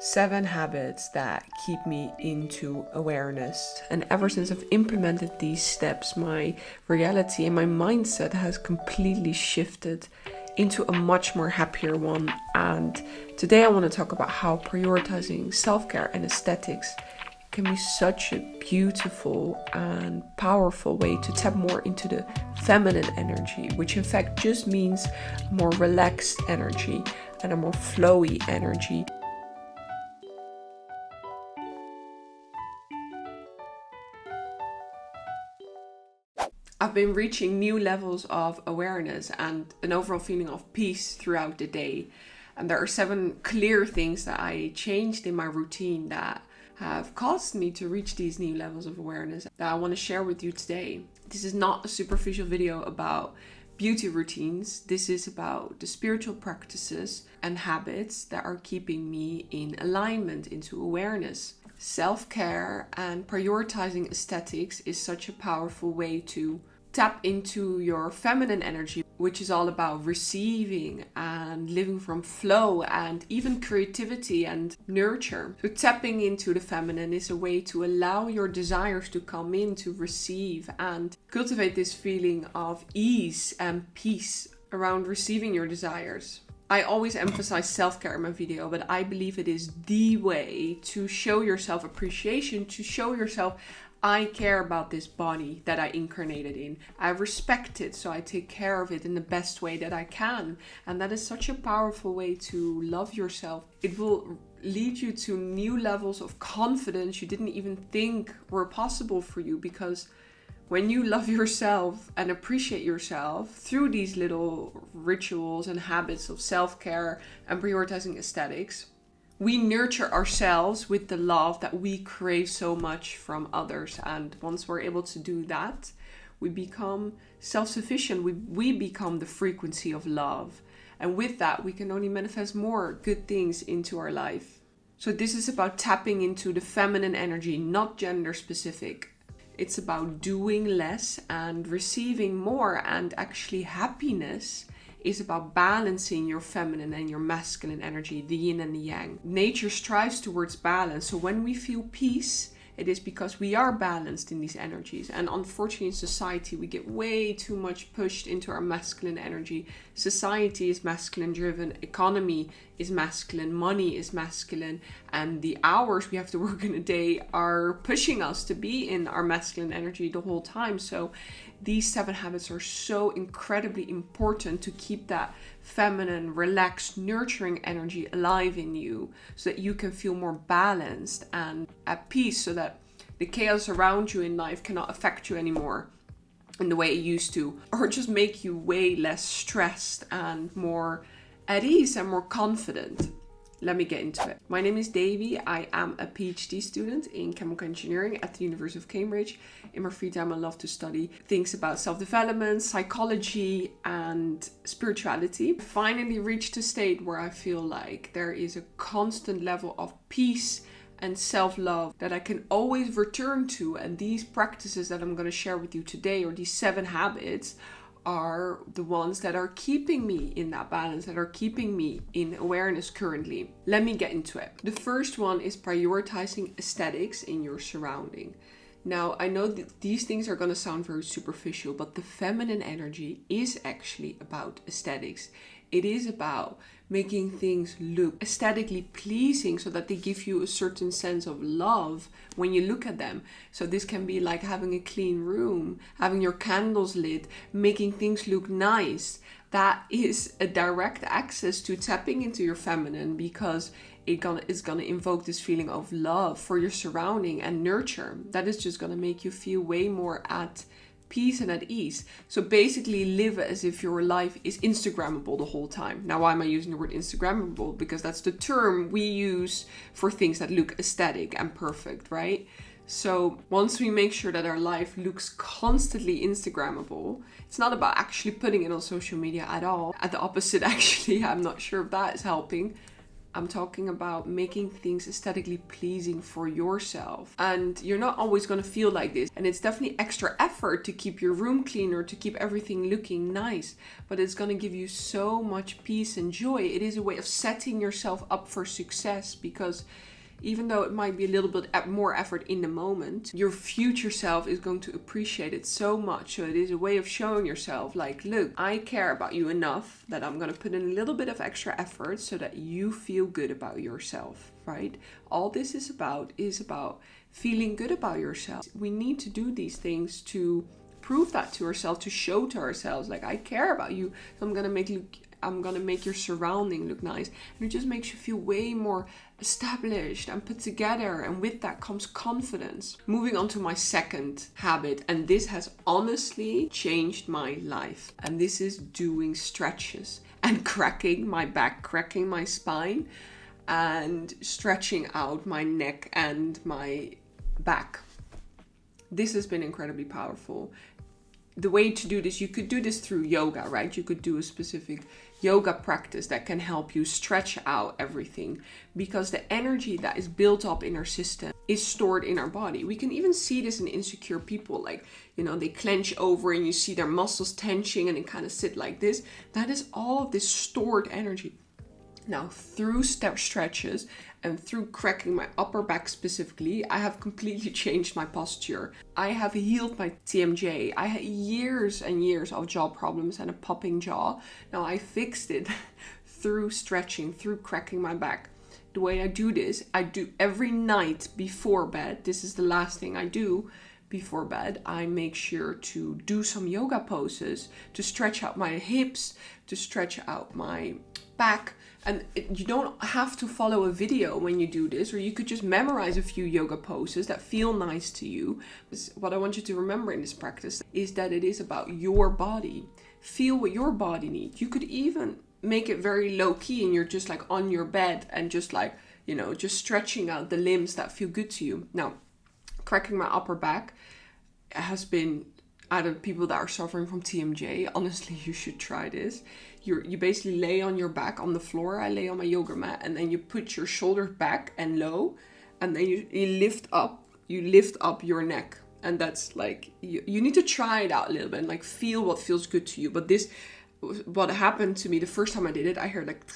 7 habits that keep me into awareness. And ever since I've implemented these steps, my reality and my mindset has completely shifted into a much more happier one. And today I want to talk about how prioritizing self-care and aesthetics can be such a beautiful and powerful way to tap more into the feminine energy, which in fact just means more relaxed energy and a more flowy energy. I've been reaching new levels of awareness and an overall feeling of peace throughout the day. And there are 7 clear things that I changed in my routine that have caused me to reach these new levels of awareness that I want to share with you today. This is not a superficial video about beauty routines. This is about the spiritual practices and habits that are keeping me in alignment into awareness. Self-care and prioritizing aesthetics is such a powerful way to tap into your feminine energy, which is all about receiving and living from flow and even creativity and nurture. So tapping into the feminine is a way to allow your desires to come in, to receive and cultivate this feeling of ease and peace around receiving your desires. I always emphasize self-care in my video, but I believe it is the way to show yourself appreciation, to show yourself I care about this body that I incarnated in. I respect it, so I take care of it in the best way that I can. And that is such a powerful way to love yourself. It will lead you to new levels of confidence you didn't even think were possible for you, because when you love yourself and appreciate yourself through these little rituals and habits of self-care and prioritizing aesthetics, we nurture ourselves with the love that we crave so much from others. And once we're able to do that, we become self-sufficient. We become the frequency of love. And with that, we can only manifest more good things into our life. So this is about tapping into the feminine energy, not gender specific. It's about doing less and receiving more, and actually happiness is about balancing your feminine and your masculine energy, the yin and the yang. Nature strives towards balance. So when we feel peace, it is because we are balanced in these energies. And unfortunately in society, we get way too much pushed into our masculine energy. Society is masculine driven, economy is masculine, money is masculine, and the hours we have to work in a day are pushing us to be in our masculine energy the whole time. So these 7 habits are so incredibly important to keep that feminine, relaxed, nurturing energy alive in you, so that you can feel more balanced and at peace, so that the chaos around you in life cannot affect you anymore in the way it used to, or just make you way less stressed and more at ease and more confident. Let me get into it. My name is Devi. I am a PhD student in chemical engineering at the University of Cambridge. In my free time, I love to study things about self-development, psychology, and spirituality. I finally reached a state where I feel like there is a constant level of peace and self-love that I can always return to. And these practices that I'm going to share with you today, or these 7 habits, are the ones that are keeping me in that balance, that are keeping me in awareness currently. Let me get into it. The first one is prioritizing aesthetics in your surrounding. Now, I know that these things are going to sound very superficial, but the feminine energy is actually about aesthetics. It is about making things look aesthetically pleasing so that they give you a certain sense of love when you look at them. So this can be like having a clean room, having your candles lit, making things look nice. That is a direct access to tapping into your feminine, because it's gonna invoke this feeling of love for your surrounding and nurture. That is just gonna make you feel way more at peace and at ease. So basically live as if your life is Instagrammable the whole time. Now, why am I using the word Instagrammable? Because that's the term we use for things that look aesthetic and perfect, right? So once we make sure that our life looks constantly Instagrammable, it's not about actually putting it on social media at all. At the opposite, actually, I'm not sure if that is helping. I'm talking about making things aesthetically pleasing for yourself. And you're not always going to feel like this. And it's definitely extra effort to keep your room clean or to keep everything looking nice. But it's going to give you so much peace and joy. It is a way of setting yourself up for success, because even though it might be a little bit more effort in the moment, your future self is going to appreciate it so much. So it is a way of showing yourself like, look, I care about you enough that I'm going to put in a little bit of extra effort so that you feel good about yourself, right? All this is about feeling good about yourself. We need to do these things to prove that to ourselves, to show to ourselves, like, I care about you, so I'm going to make your surrounding look nice. And it just makes you feel way more established and put together. And with that comes confidence. Moving on to my second habit. And this has honestly changed my life. And this is doing stretches and cracking my back, cracking my spine, and stretching out my neck and my back. This has been incredibly powerful. The way to do this, you could do this through yoga, right? You could do a specific yoga practice that can help you stretch out everything, because the energy that is built up in our system is stored in our body. We can even see this in insecure people, like, they clench over and you see their muscles tension and they kind of sit like this. That is all of this stored energy. Now, through stretches and through cracking my upper back specifically, I have completely changed my posture. I have healed my TMJ. I had years and years of jaw problems and a popping jaw. Now I fixed it through stretching, through cracking my back. The way I do this, I do every night before bed. This is the last thing I do before bed. I make sure to do some yoga poses to stretch out my hips, to stretch out my back. And you don't have to follow a video when you do this, or you could just memorize a few yoga poses that feel nice to you. What I want you to remember in this practice is that it is about your body. Feel what your body needs. You could even make it very low key and you're just like on your bed and just like, just stretching out the limbs that feel good to you. Now, cracking my upper back has been, out of people that are suffering from TMJ, honestly, you should try this. You basically lay on your back on the floor. I lay on my yoga mat, and then you put your shoulders back and low, and then you lift up your neck. And that's like, you need to try it out a little bit and like feel what feels good to you. But what happened to me the first time I did it, I heard like,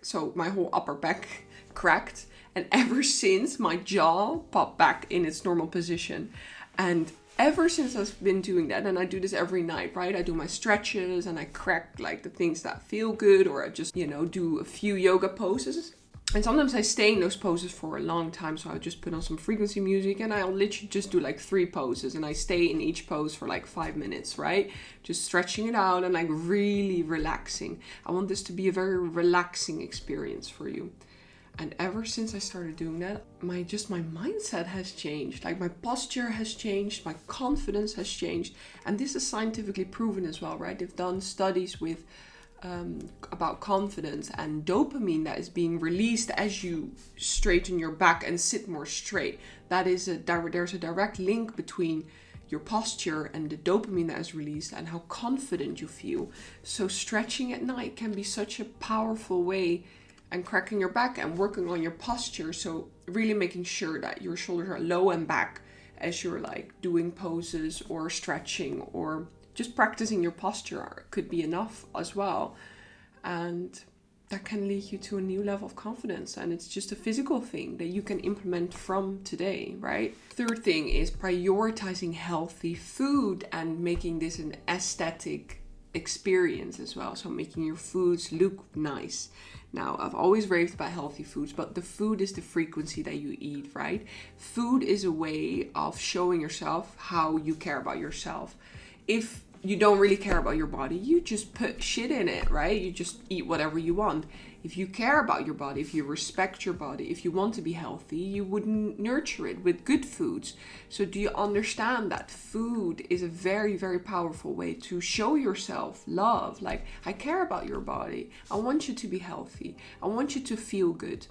so my whole upper back cracked, and ever since my jaw popped back in its normal position. And ever since I've been doing that, and I do this every night, right? I do my stretches and I crack like the things that feel good, or I just, do a few yoga poses. And sometimes I stay in those poses for a long time. So I'll just put on some frequency music and I'll literally just do like 3 poses, and I stay in each pose for like 5 minutes, right? Just stretching it out and like really relaxing. I want this to be a very relaxing experience for you. And ever since I started doing that, my mindset has changed. Like my posture has changed, my confidence has changed. And this is scientifically proven as well, right? They've done studies with about confidence and dopamine that is being released as you straighten your back and sit more straight. There's a direct link between your posture and the dopamine that is released and how confident you feel. So stretching at night can be such a powerful way, and cracking your back and working on your posture. So really making sure that your shoulders are low and back as you're like doing poses or stretching, or just practicing your posture could be enough as well. And that can lead you to a new level of confidence. And it's just a physical thing that you can implement from today, right? Third thing is prioritizing healthy food and making this an aesthetic experience as well. So making your foods look nice. Now, I've always raved about healthy foods, but the food is the frequency that you eat, right? Food is a way of showing yourself how you care about yourself. If you don't really care about your body, you just put shit in it, right? You just eat whatever you want. If you care about your body, if you respect your body, if you want to be healthy, you would nurture it with good foods. So do you understand that food is a very, very powerful way to show yourself love? Like, I care about your body. I want you to be healthy. I want you to feel good.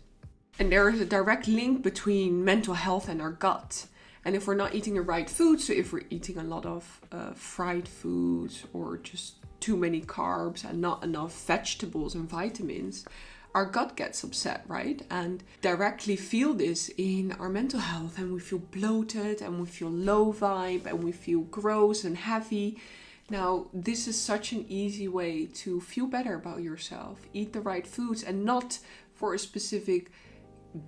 And there is a direct link between mental health and our gut. And if we're not eating the right food, so if we're eating a lot of fried foods or just too many carbs and not enough vegetables and vitamins, our gut gets upset, right? And directly feel this in our mental health, and we feel bloated and we feel low vibe and we feel gross and heavy. Now, this is such an easy way to feel better about yourself. Eat the right foods, and not for a specific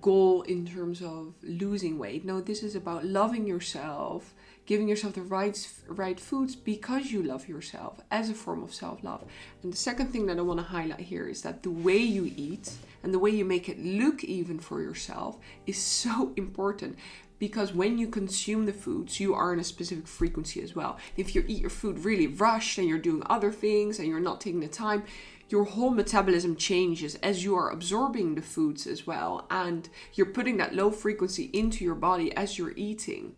goal in terms of losing weight. No, this is about loving yourself, giving yourself the right foods because you love yourself, as a form of self-love. And the second thing that I want to highlight here is that the way you eat and the way you make it look even for yourself is so important. Because when you consume the foods, you are in a specific frequency as well. If you eat your food really rushed and you're doing other things and you're not taking the time, your whole metabolism changes as you are absorbing the foods as well. And you're putting that low frequency into your body as you're eating.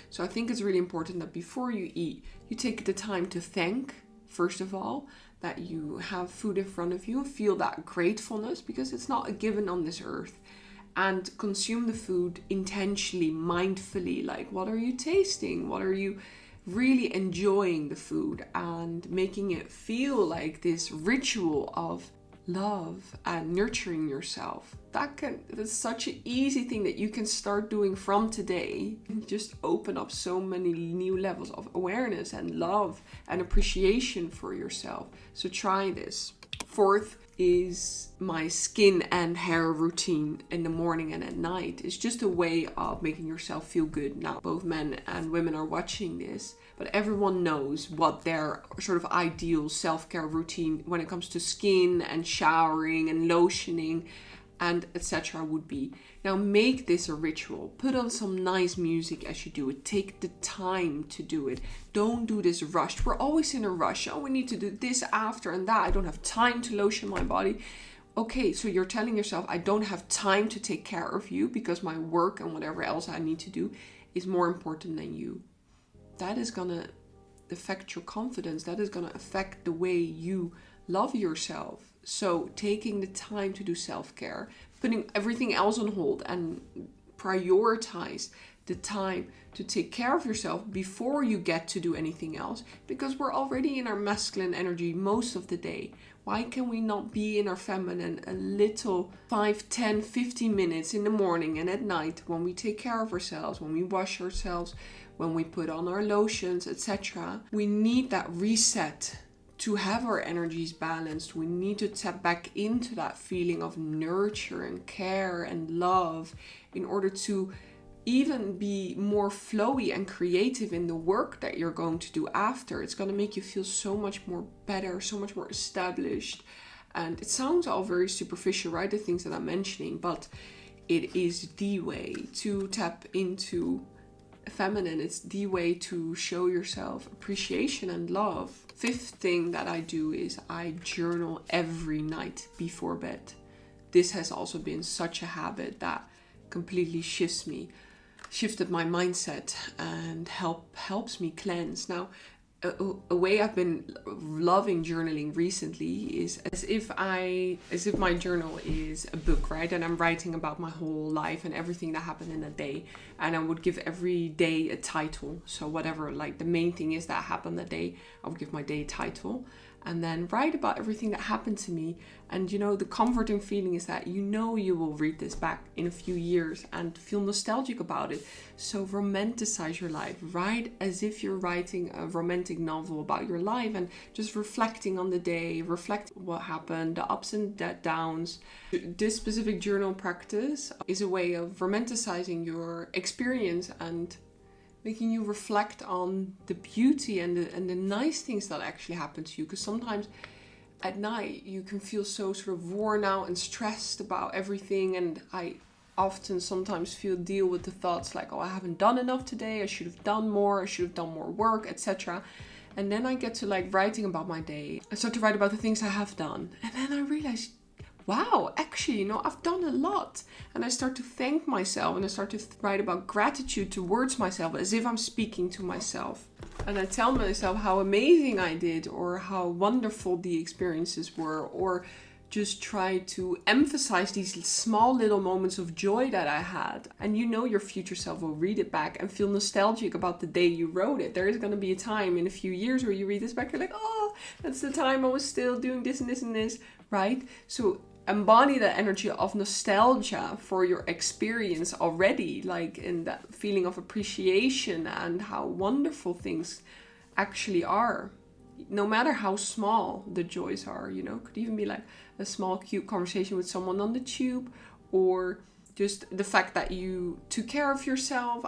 So I think it's really important that before you eat, you take the time to thank, first of all, that you have food in front of you. Feel that gratefulness, because it's not a given on this earth. And consume the food intentionally, mindfully. Like, what are you tasting? What are you really enjoying the food? And making it feel like this ritual of love and nurturing yourself. That's such an easy thing that you can start doing from today. Just open up so many new levels of awareness and love and appreciation for yourself. So try this. Fourth is my skin and hair routine in the morning and at night. It's just a way of making yourself feel good. Now, both men and women are watching this, but everyone knows what their sort of ideal self-care routine when it comes to skin and showering and lotioning and etc. would be. Now, make this a ritual. Put on some nice music as you do it. Take the time to do it. Don't do this rushed. We're always in a rush. Oh, we need to do this after and that. I don't have time to lotion my body. Okay, so you're telling yourself, I don't have time to take care of you because my work and whatever else I need to do is more important than you. That is going to affect your confidence. That is going to affect the way you love yourself. So taking the time to do self-care, putting everything else on hold, and prioritize the time to take care of yourself before you get to do anything else, because we're already in our masculine energy most of the day. Why can we not be in our feminine a little 5, 10, 15 minutes in the morning and at night when we take care of ourselves, when we wash ourselves, when we put on our lotions, etc. We need that reset to have our energies balanced. We need to tap back into that feeling of nurture and care and love in order to even be more flowy and creative in the work that you're going to do after. It's going to make you feel so much more better, so much more established. And it sounds all very superficial, right? The things that I'm mentioning, but it is the way to tap into feminine. It's the way to show yourself appreciation and love. Fifth thing that I do is I journal every night before bed. This has also been such a habit that completely shifted my mindset and helps me cleanse. Now, a way I've been loving journaling recently is as if my journal is a book, right? And I'm writing about my whole life and everything that happened in a day. And I would give every day a title. So whatever, like the main thing is that happened that day, I would give my day a title. And then write about everything that happened to me. And the comforting feeling is that you will read this back in a few years and feel nostalgic about it. So romanticize your life. Write as if you're writing a romantic novel about your life and just reflecting on the day, reflect what happened, the ups and downs. This specific journal practice is a way of romanticizing your experience and making you reflect on the beauty and the nice things that actually happen to you. Because sometimes at night you can feel so sort of worn out and stressed about everything. And I often sometimes deal with the thoughts like, oh, I haven't done enough today. I should have done more. I should have done more work, etc. And then I get to writing about my day. I start to write about the things I have done. And then I realize, wow, actually, I've done a lot. And I start to thank myself and I start to write about gratitude towards myself as if I'm speaking to myself. And I tell myself how amazing I did or how wonderful the experiences were, or just try to emphasize these small little moments of joy that I had. And your future self will read it back and feel nostalgic about the day you wrote it. There is going to be a time in a few years where you read this back, you're like, oh, that's the time I was still doing this and this and this, right? So embody that energy of nostalgia for your experience already, like in that feeling of appreciation and how wonderful things actually are. No matter how small the joys are, you know, could even be like a small cute conversation with someone on the tube, or just the fact that you took care of yourself,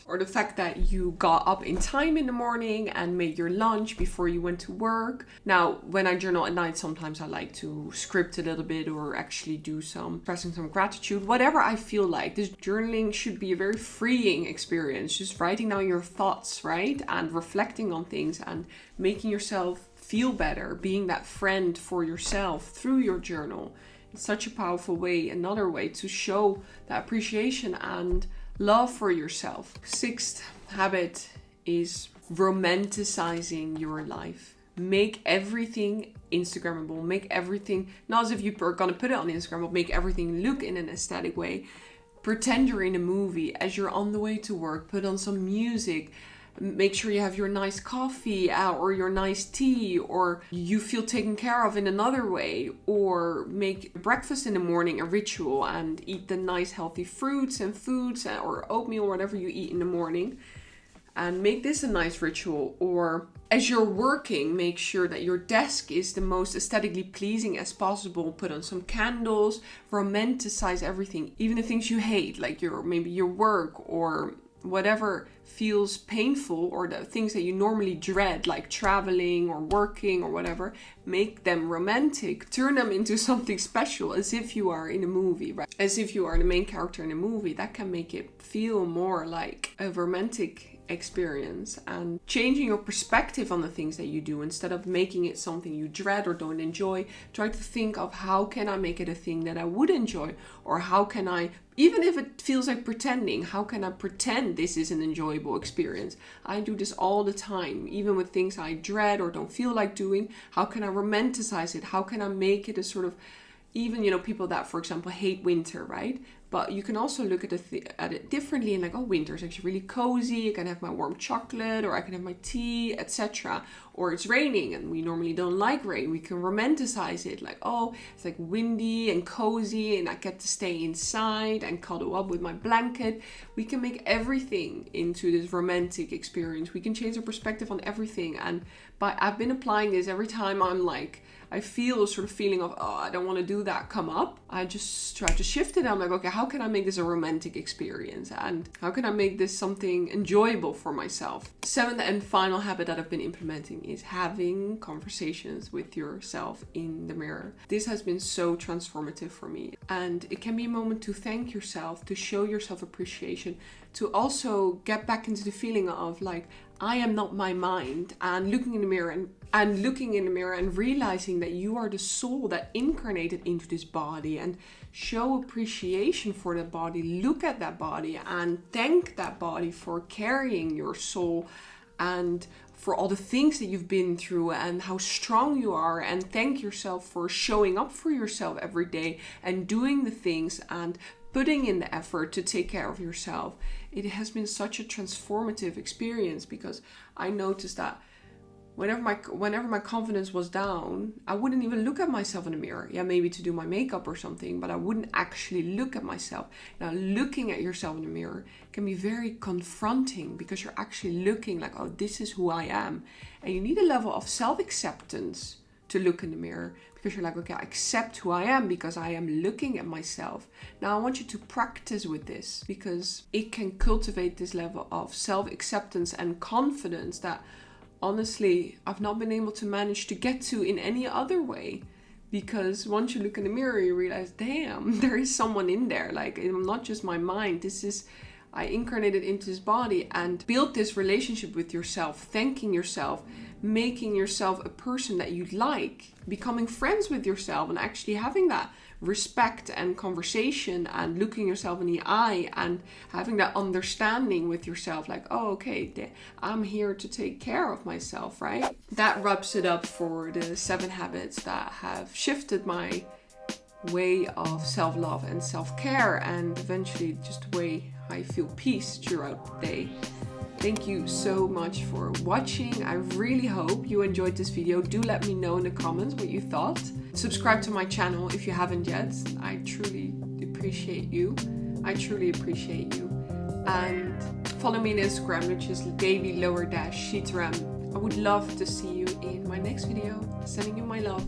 or the fact that you got up in time in the morning and made your lunch before you went to work. Now, when I journal at night, sometimes I like to script a little bit or actually do some expressing some gratitude, whatever I feel like. This journaling should be a very freeing experience, just writing down your thoughts, right? And reflecting on things and making yourself feel better, being that friend for yourself through your journal. It's such a powerful way, another way to show that appreciation and love for yourself. Sixth habit is romanticizing your life. Make everything Instagrammable. Make everything, not as if you are going to put it on Instagram, but make everything look in an aesthetic way. Pretend you're in a movie as you're on the way to work. Put on some music. Make sure you have your nice coffee or your nice tea, or you feel taken care of in another way, or make breakfast in the morning a ritual and eat the nice healthy fruits and foods or oatmeal or whatever you eat in the morning, and make this a nice ritual. Or as you're working, make sure that your desk is the most aesthetically pleasing as possible. Put on some candles, romanticize everything, even the things you hate, like maybe your work or whatever feels painful, or the things that you normally dread, like traveling or working or whatever. Make them romantic. Turn them into something special, as if you are in a movie, right? As if you are the main character in a movie. That can make it feel more like a romantic experience, and changing your perspective on the things that you do. Instead of making it something you dread or don't enjoy, try to think of, how can I make it a thing that I would enjoy? Or how can I, even if it feels like pretending, how can I pretend this is an enjoyable experience? I do this all the time, even with things I dread or don't feel like doing. How can I romanticize it? How can I make it a sort of, even, you know, people that, for example, hate winter, right? But you can also look at it differently, and like, oh, winter is actually really cozy. I can have my warm chocolate, or I can have my tea, etc. Or it's raining, and we normally don't like rain. We can romanticize it, like, oh, it's like windy and cozy, and I get to stay inside and cuddle up with my blanket. We can make everything into this romantic experience. We can change our perspective on everything. And I've been applying this every time I feel a sort of feeling of, oh, I don't want to do that come up. I just try to shift it. I'm like, okay, how can I make this a romantic experience? And how can I make this something enjoyable for myself? Seventh and final habit that I've been implementing is having conversations with yourself in the mirror. This has been so transformative for me. And it can be a moment to thank yourself, to show yourself appreciation, to also get back into the feeling of like, I am not my mind, and looking in the mirror and realizing that you are the soul that incarnated into this body, and show appreciation for that body. Look at that body and thank that body for carrying your soul and for all the things that you've been through and how strong you are, and thank yourself for showing up for yourself every day and doing the things and putting in the effort to take care of yourself. It has been such a transformative experience, because I noticed that whenever my confidence was down, I wouldn't even look at myself in the mirror. Yeah, maybe to do my makeup or something, but I wouldn't actually look at myself. Now, looking at yourself in the mirror can be very confronting, because you're actually looking like, oh, this is who I am. And you need a level of self-acceptance to look in the mirror, because you're like, okay, I accept who I am because I am looking at myself. Now I want you to practice with this, because it can cultivate this level of self-acceptance and confidence that honestly I've not been able to manage to get to in any other way. Because once you look in the mirror, you realize, damn, there is someone in there. Like, I'm not just my mind. I incarnated into this body and built this relationship with yourself, thanking yourself, making yourself a person that you'd like, becoming friends with yourself, and actually having that respect and conversation and looking yourself in the eye and having that understanding with yourself, like, oh, okay, I'm here to take care of myself, right? That wraps it up for the 7 habits that have shifted my way of self-love and self-care, and eventually just the way I feel peace throughout the day. Thank you so much for watching. I really hope you enjoyed this video. Do let me know in the comments what you thought. Subscribe to my channel if you haven't yet. I truly appreciate you. And follow me on Instagram, which is Devi_Sheetram. I would love to see you in my next video. Sending you my love.